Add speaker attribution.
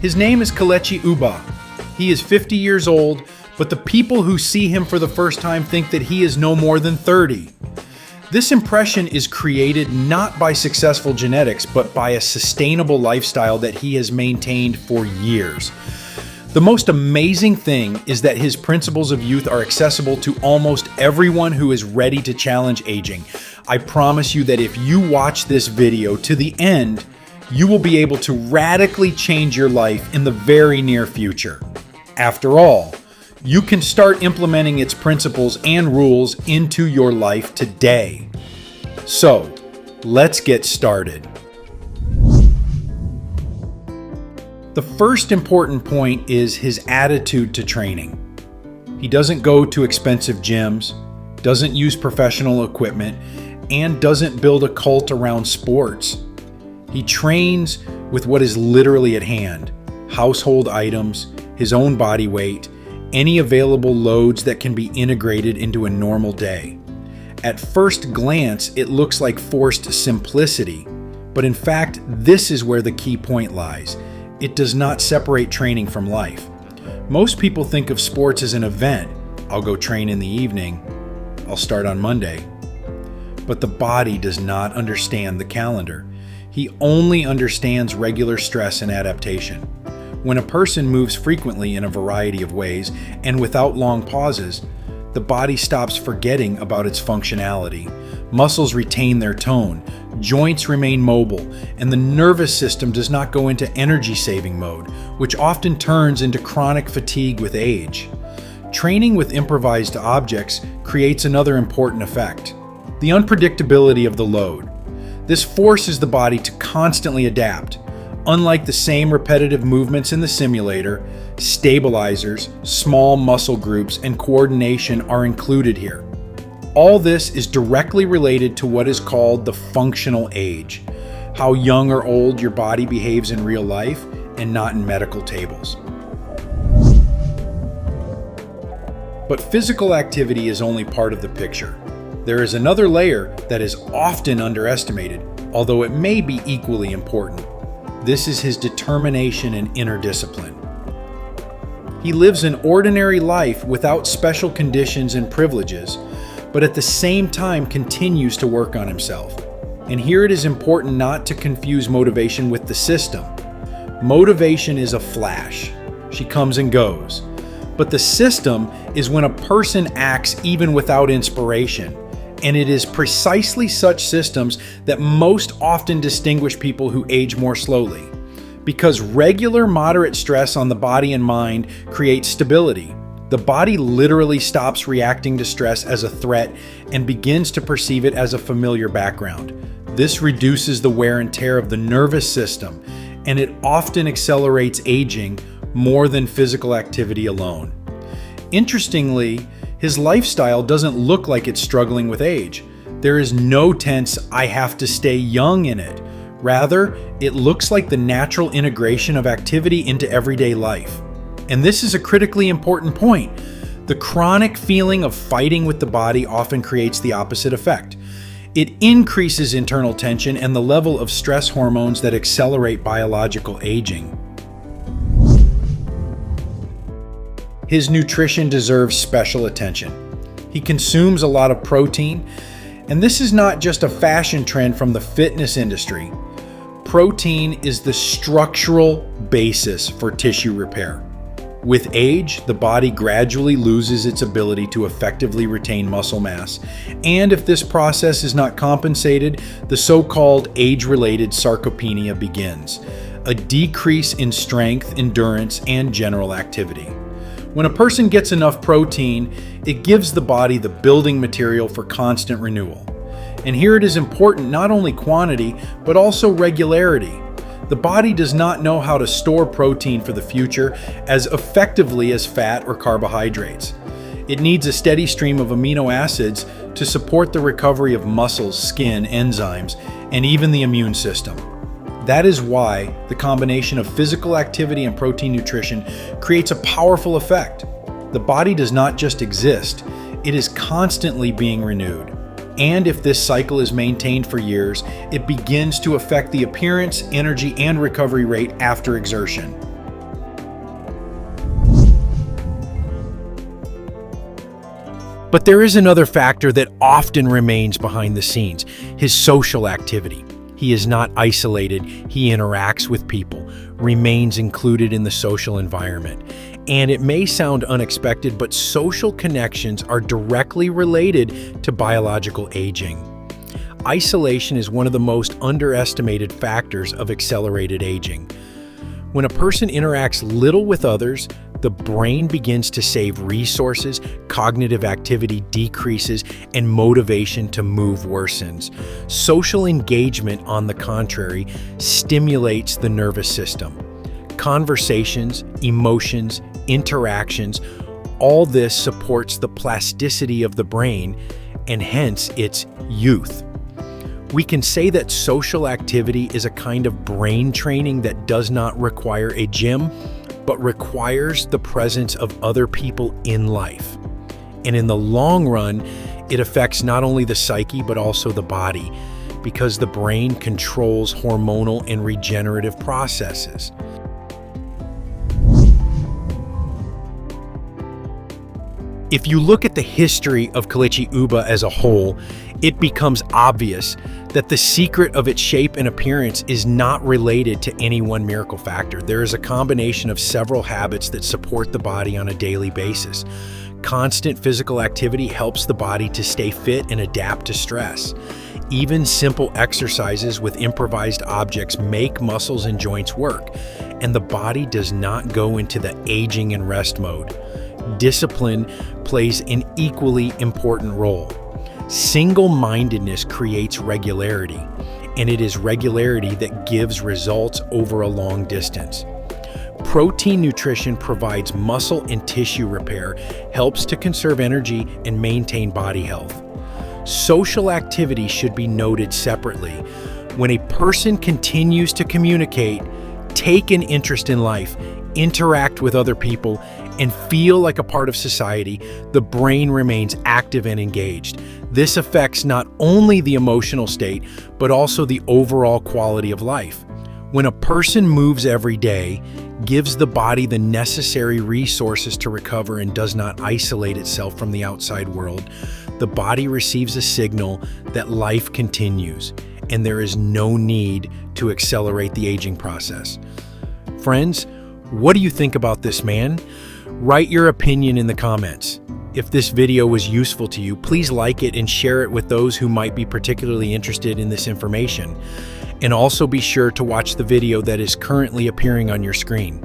Speaker 1: His name is Kelechi Ubah. He is 50 years old, but the people who see him for the first time think that he is no more than 30. This impression is created not by successful genetics, but by a sustainable lifestyle that he has maintained for years. The most amazing thing is that his principles of youth are accessible to almost everyone who is ready to challenge aging. I promise you that if you watch this video to the end, you will be able to radically change your life in the very near future. After all, you can start implementing its principles and rules into your life today. So, let's get started. The first important point is his attitude to training. He doesn't go to expensive gyms, doesn't use professional equipment, and doesn't build a cult around sports. He trains with what is literally at hand: household items, his own body weight, any available loads that can be integrated into a normal day. At first glance, it looks like forced simplicity, but in fact, this is where the key point lies. It does not separate training from life. Most people think of sports as an event. I'll go train in the evening. I'll start on Monday. But the body does not understand the calendar. He only understands regular stress and adaptation. When a person moves frequently in a variety of ways and without long pauses, the body stops forgetting about its functionality. Muscles retain their tone, joints remain mobile, and the nervous system does not go into energy-saving mode, which often turns into chronic fatigue with age. Training with improvised objects creates another important effect: the unpredictability of the load. This forces the body to constantly adapt. Unlike the same repetitive movements in the simulator, stabilizers, small muscle groups, and coordination are included here. All this is directly related to what is called the functional age, how young or old your body behaves in real life and not in medical tables. But physical activity is only part of the picture. There is another layer that is often underestimated, although it may be equally important. This is his determination and inner discipline. He lives an ordinary life without special conditions and privileges, but at the same time continues to work on himself. And here it is important not to confuse motivation with the system. Motivation is a flash. She comes and goes. But the system is when a person acts even without inspiration. And it is precisely such systems that most often distinguish people who age more slowly. Because regular moderate stress on the body and mind creates stability. The body literally stops reacting to stress as a threat and begins to perceive it as a familiar background. This reduces the wear and tear of the nervous system, and it often accelerates aging more than physical activity alone. Interestingly, his lifestyle doesn't look like it's struggling with age. There is no tense "I have to stay young" in it. Rather, it looks like the natural integration of activity into everyday life. And this is a critically important point. The chronic feeling of fighting with the body often creates the opposite effect. It increases internal tension and the level of stress hormones that accelerate biological aging. His nutrition deserves special attention. He consumes a lot of protein, and this is not just a fashion trend from the fitness industry. Protein is the structural basis for tissue repair. With age, the body gradually loses its ability to effectively retain muscle mass, and if this process is not compensated, the so-called age-related sarcopenia begins, a decrease in strength, endurance, and general activity. When a person gets enough protein, it gives the body the building material for constant renewal. And here it is important not only quantity, but also regularity. The body does not know how to store protein for the future as effectively as fat or carbohydrates. It needs a steady stream of amino acids to support the recovery of muscles, skin, enzymes, and even the immune system. That is why the combination of physical activity and protein nutrition creates a powerful effect. The body does not just exist, it is constantly being renewed. And if this cycle is maintained for years, it begins to affect the appearance, energy, and recovery rate after exertion. But there is another factor that often remains behind the scenes: his social activity. He is not isolated, he interacts with people, remains included in the social environment. And it may sound unexpected, but social connections are directly related to biological aging. Isolation is one of the most underestimated factors of accelerated aging. When a person interacts little with others, the brain begins to save resources, cognitive activity decreases, and motivation to move worsens. Social engagement, on the contrary, stimulates the nervous system. Conversations, emotions, interactions, all this supports the plasticity of the brain and hence its youth. We can say that social activity is a kind of brain training that does not require a gym, but requires the presence of other people in life. And in the long run, it affects not only the psyche, but also the body, because the brain controls hormonal and regenerative processes. If you look at the history of Kelechi Ubah as a whole, it becomes obvious that the secret of its shape and appearance is not related to any one miracle factor. There is a combination of several habits that support the body on a daily basis. Constant physical activity helps the body to stay fit and adapt to stress. Even simple exercises with improvised objects make muscles and joints work, and the body does not go into the aging and rest mode. Discipline plays an equally important role. Single-mindedness creates regularity, and it is regularity that gives results over a long distance. Protein nutrition provides muscle and tissue repair, helps to conserve energy and maintain body health. Social activity should be noted separately. When a person continues to communicate, take an interest in life, interact with other people, and feel like a part of society, the brain remains active and engaged. This affects not only the emotional state, but also the overall quality of life. When a person moves every day, gives the body the necessary resources to recover, and does not isolate itself from the outside world, the body receives a signal that life continues, and there is no need to accelerate the aging process. Friends, what do you think about this man? Write your opinion in the comments. If this video was useful to you, please like it and share it with those who might be particularly interested in this information. And also be sure to watch the video that is currently appearing on your screen.